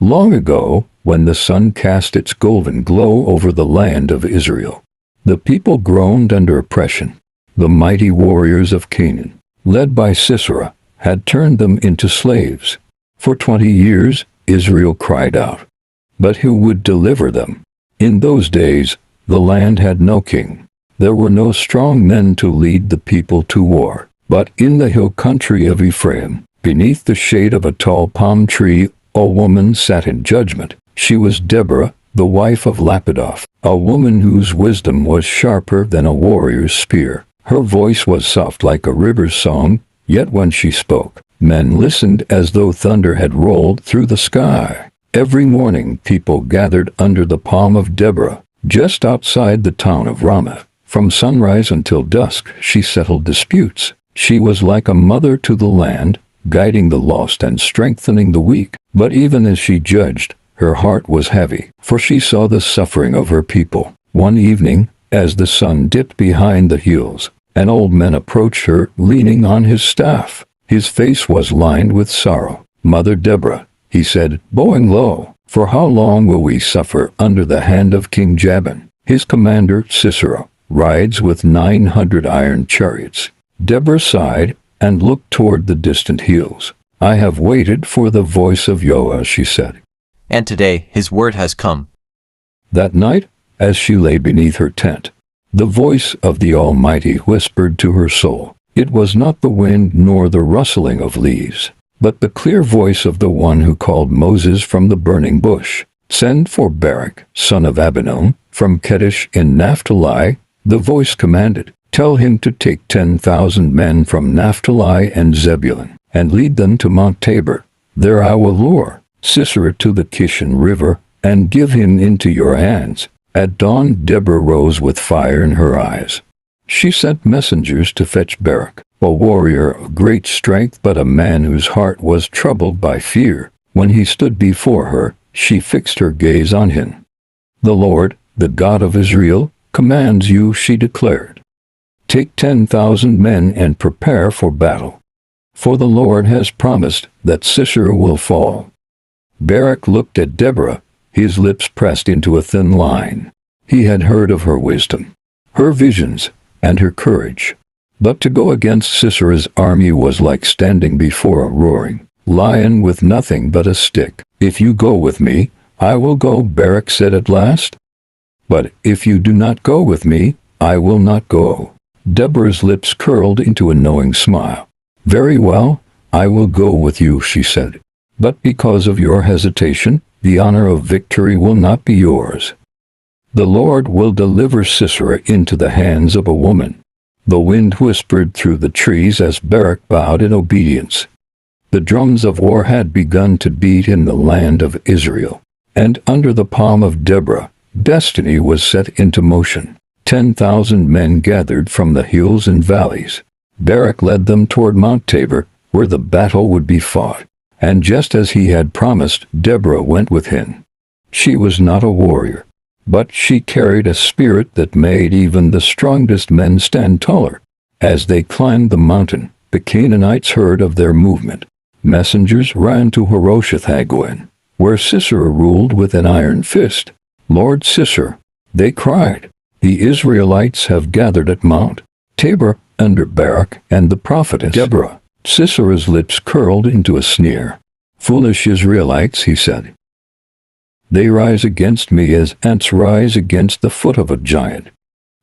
long ago, when the sun cast its golden glow over the land of Israel. The people groaned under oppression. The mighty warriors of Canaan, led by Sisera, had turned them into slaves. For 20 years, Israel cried out. But who would deliver them? In those days, the land had no king. There were no strong men to lead the people to war. But in the hill country of Ephraim, beneath the shade of a tall palm tree, a woman sat in judgment. She was Deborah, the wife of Lapidoth, a woman whose wisdom was sharper than a warrior's spear. Her voice was soft like a river's song, yet when she spoke, men listened as though thunder had rolled through the sky. Every morning people gathered under the palm of Deborah, just outside the town of Ramah. From sunrise until dusk she settled disputes. She was like a mother to the land, guiding the lost and strengthening the weak. But even as she judged, her heart was heavy, for she saw the suffering of her people. One evening, as the sun dipped behind the hills, an old man approached her, leaning on his staff. His face was lined with sorrow. "Mother Deborah," he said, bowing low, "for how long will we suffer under the hand of King Jabin? His commander, Sisera, rides with 900 iron chariots." Deborah sighed and looked toward the distant hills. "I have waited for the voice of Yahweh," she said. And today his word has come. That night, as she lay beneath her tent, the voice of the Almighty whispered to her soul. It was not the wind nor the rustling of leaves, but the clear voice of the one who called Moses from the burning bush. "Send for Barak, son of Abinoam, from Kedesh in Naphtali," the voice commanded. "Tell him to take 10,000 men from Naphtali and Zebulun, and lead them to Mount Tabor. There I will lure Sisera to the Kishon River, and give him into your hands." At dawn Deborah rose with fire in her eyes. She sent messengers to fetch Barak, a warrior of great strength but a man whose heart was troubled by fear. When he stood before her, she fixed her gaze on him. "The Lord, the God of Israel, commands you," she declared. "Take 10,000 men and prepare for battle. For the Lord has promised that Sisera will fall." Barak looked at Deborah, his lips pressed into a thin line. He had heard of her wisdom, her visions, and her courage. But to go against Sisera's army was like standing before a roaring lion with nothing but a stick. "If you go with me, I will go," Barak said at last. "But if you do not go with me, I will not go." Deborah's lips curled into a knowing smile. "Very well, I will go with you," she said. "But because of your hesitation, the honor of victory will not be yours. The Lord will deliver Sisera into the hands of a woman." The wind whispered through the trees as Barak bowed in obedience. The drums of war had begun to beat in the land of Israel, and under the palm of Deborah, destiny was set into motion. 10,000 men gathered from the hills and valleys. Barak led them toward Mount Tabor, where the battle would be fought. And just as he had promised, Deborah went with him. She was not a warrior, but she carried a spirit that made even the strongest men stand taller. As they climbed the mountain, the Canaanites heard of their movement. Messengers ran to Harosheth Hagoyim, where Sisera ruled with an iron fist. "Lord Sisera," they cried, "the Israelites have gathered at Mount Tabor under Barak and the prophetess Deborah." Sisera's lips curled into a sneer. "Foolish Israelites," he said. "They rise against me as ants rise against the foot of a giant."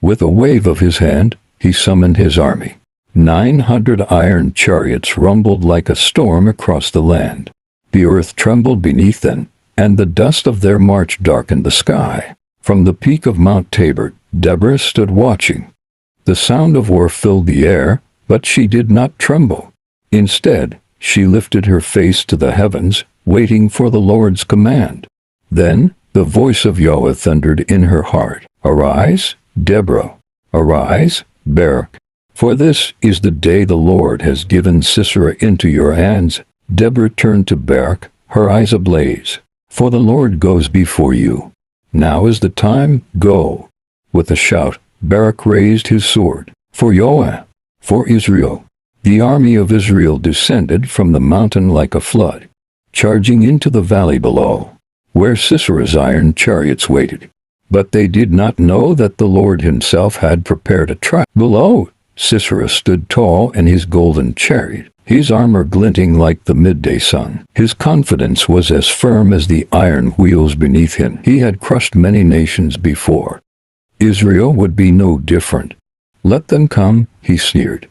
With a wave of his hand, he summoned his army. 900 iron chariots rumbled like a storm across the land. The earth trembled beneath them, and the dust of their march darkened the sky. From the peak of Mount Tabor, Deborah stood watching. The sound of war filled the air, but she did not tremble. Instead, she lifted her face to the heavens, waiting for the Lord's command. Then, the voice of Yahweh thundered in her heart. "Arise, Deborah. Arise, Barak. For this is the day the Lord has given Sisera into your hands." Deborah turned to Barak, her eyes ablaze. "For the Lord goes before you. Now is the time, go." With a shout, Barak raised his sword. "For Yahweh, for Israel." The army of Israel descended from the mountain like a flood. charging into the valley below, where Sisera's iron chariots waited. But they did not know that the Lord himself had prepared a trap. Below, Sisera stood tall in his golden chariot, his armor glinting like the midday sun. His confidence was as firm as the iron wheels beneath him. He had crushed many nations before. Israel would be no different. Let them come, he sneered.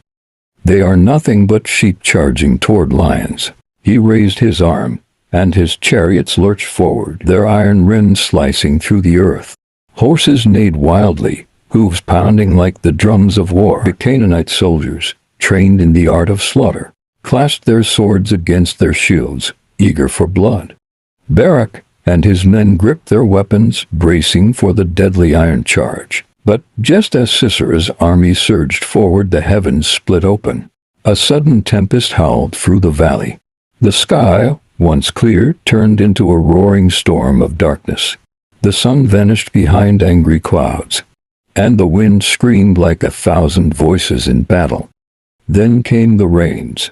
They are nothing but sheep charging toward lions. He raised his arm, and his chariots lurched forward, their iron rims slicing through the earth. Horses neighed wildly, hooves pounding like the drums of war. The Canaanite soldiers, trained in the art of slaughter, clashed their swords against their shields, eager for blood. Barak and his men gripped their weapons, bracing for the deadly iron charge. But just as Sisera's army surged forward, the heavens split open. A sudden tempest howled through the valley. The sky, once clear, turned into a roaring storm of darkness. The sun vanished behind angry clouds, and the wind screamed like 1,000 voices in battle. Then came the rains.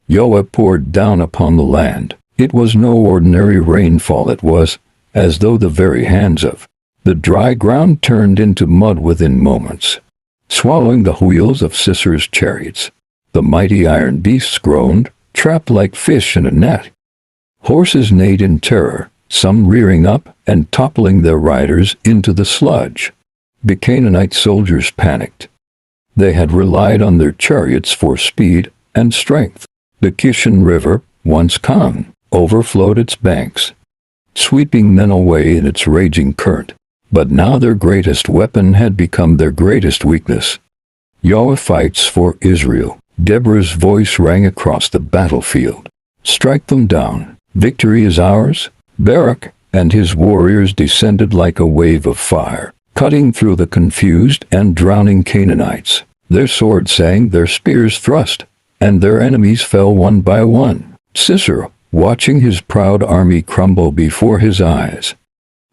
Yahweh poured down upon the land. It was no ordinary rainfall. It was as though the very hands of the dry ground turned into mud within moments, swallowing the wheels of Sisera's chariots. The mighty iron beasts groaned, trapped like fish in a net. Horses neighed in terror, some rearing up and toppling their riders into the sludge. The Canaanite soldiers panicked. They had relied on their chariots for speed and strength. The Kishon River, once calm, overflowed its banks, sweeping men away in its raging current. But now their greatest weapon had become their greatest weakness. Yahweh fights for Israel. Deborah's voice rang across the battlefield. Strike them down. Victory is ours. Barak and his warriors descended like a wave of fire, cutting through the confused and drowning Canaanites. Their swords sang, their spears thrust, and their enemies fell one by one. Sisera, watching his proud army crumble before his eyes,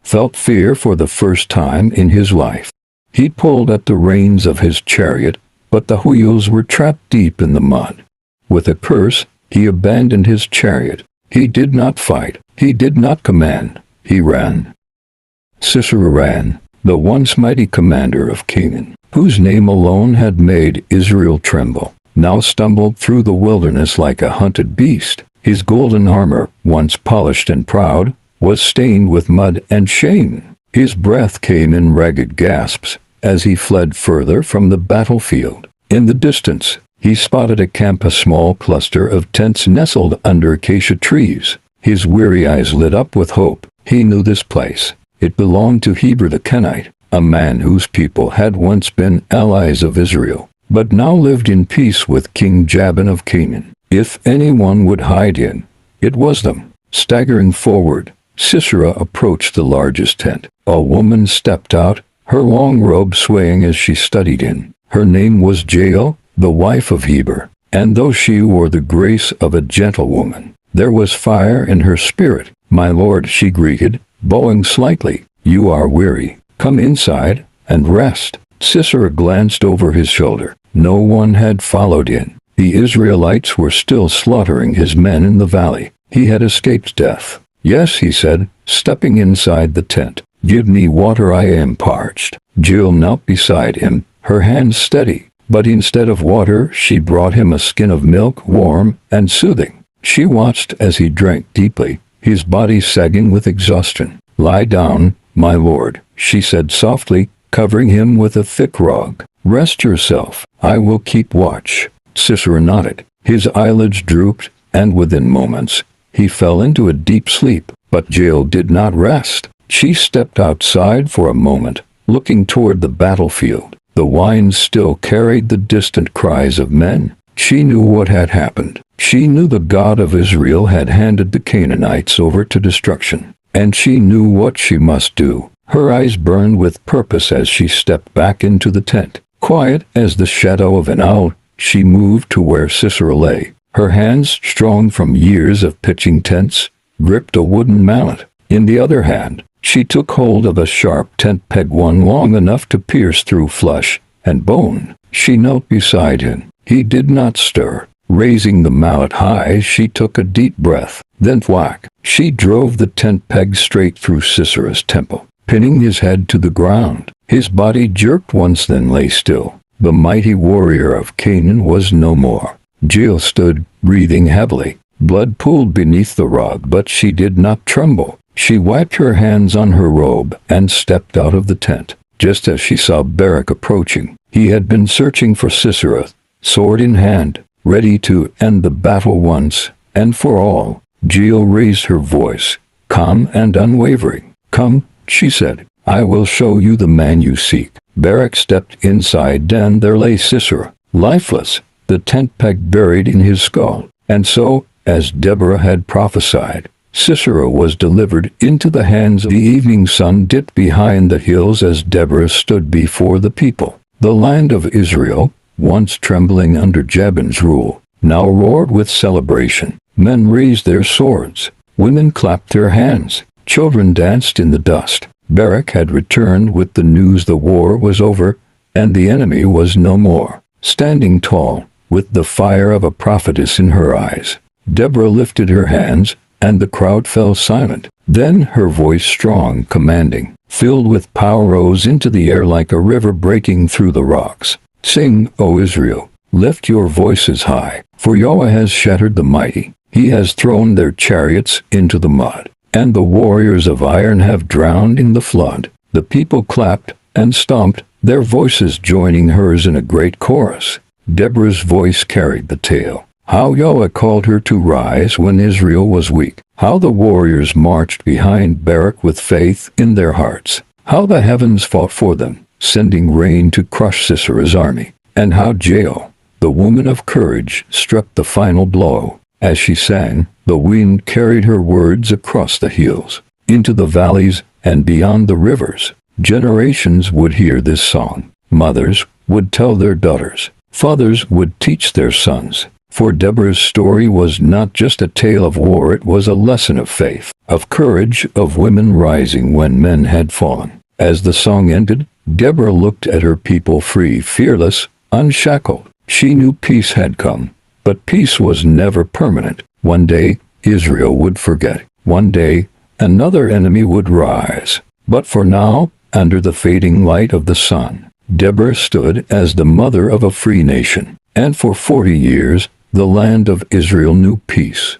felt fear for the first time in his life. He pulled at the reins of his chariot, but the wheels were trapped deep in the mud. With a curse, he abandoned his chariot. He did not fight. He did not command. He ran. Sisera ran, the once mighty commander of Canaan, whose name alone had made Israel tremble, now stumbled through the wilderness like a hunted beast. His golden armor, once polished and proud, was stained with mud and shame. His breath came in ragged gasps as he fled further from the battlefield. In the distance, he spotted a camp, a small cluster of tents nestled under acacia trees. His weary eyes lit up with hope. He knew this place. It belonged to Heber the Kenite, a man whose people had once been allies of Israel, but now lived in peace with King Jabin of Canaan. If anyone would hide in, it was them. Staggering forward, Sisera approached the largest tent. A woman stepped out, her long robe swaying as she studied in. Her name was Jael, the wife of Heber, and though she wore the grace of a gentlewoman, there was fire in her spirit. "My lord," she greeted, bowing slightly, "you are weary. Come inside and rest." Sisera glanced over his shoulder. No one had followed in. The Israelites were still slaughtering his men in the valley. He had escaped death. "Yes," he said, stepping inside the tent. "Give me water, I am parched." Jael knelt beside him, her hands steady, but instead of water she brought him a skin of milk, warm and soothing. She watched as he drank deeply, his body sagging with exhaustion. "Lie down, my lord," she said softly, covering him with a thick rug. "Rest yourself. I will keep watch." Sisera nodded. His eyelids drooped, and within moments, he fell into a deep sleep. But Jael did not rest. She stepped outside for a moment, looking toward the battlefield. The wine still carried the distant cries of men. She knew what had happened. She knew the God of Israel had handed the Canaanites over to destruction, and she knew what she must do. Her eyes burned with purpose as she stepped back into the tent. Quiet as the shadow of an owl, she moved to where Sisera lay. Her hands, strong from years of pitching tents, gripped a wooden mallet. In the other hand, she took hold of a sharp tent peg, one long enough to pierce through flesh and bone. She knelt beside him. He did not stir. Raising the mallet high, she took a deep breath. Then whack! She drove the tent peg straight through Sisera's temple, pinning his head to the ground. His body jerked once, then lay still. The mighty warrior of Canaan was no more. Jael stood, breathing heavily. Blood pooled beneath the rug, but she did not tremble. She wiped her hands on her robe and stepped out of the tent. Just as she saw Barak approaching, he had been searching for Sisera, sword in hand, ready to end the battle once and for all. Jael raised her voice, calm and unwavering. "Come," she said. "I will show you the man you seek." Barak stepped inside, and there lay Sisera, lifeless, the tent peg buried in his skull. And so, as Deborah had prophesied, Sisera was delivered into the hands of the evening sun dipped behind the hills as Deborah stood before the people. The land of Israel, once trembling under Jabin's rule, now roared with celebration. Men raised their swords, women clapped their hands, children danced in the dust. Barak had returned with the news the war was over, and the enemy was no more. Standing tall, with the fire of a prophetess in her eyes, Deborah lifted her hands, and the crowd fell silent. Then her voice, strong, commanding, filled with power, rose into the air like a river breaking through the rocks. "Sing, O Israel, lift your voices high, for Yahweh has shattered the mighty. He has thrown their chariots into the mud, and the warriors of iron have drowned in the flood." The people clapped and stomped, their voices joining hers in a great chorus. Deborah's voice carried the tale. How Yahweh called her to rise when Israel was weak. How the warriors marched behind Barak with faith in their hearts. How the heavens fought for them, sending rain to crush Sisera's army. And how Jael, the woman of courage, struck the final blow. As she sang, the wind carried her words across the hills, into the valleys, and beyond the rivers. Generations would hear this song. Mothers would tell their daughters. Fathers would teach their sons. For Deborah's story was not just a tale of war, it was a lesson of faith, of courage, of women rising when men had fallen. As the song ended, Deborah looked at her people, free, fearless, unshackled. She knew peace had come, but peace was never permanent. One day, Israel would forget. One day, another enemy would rise. But for now, under the fading light of the sun, Deborah stood as the mother of a free nation. And for 40 years, the land of Israel knew peace.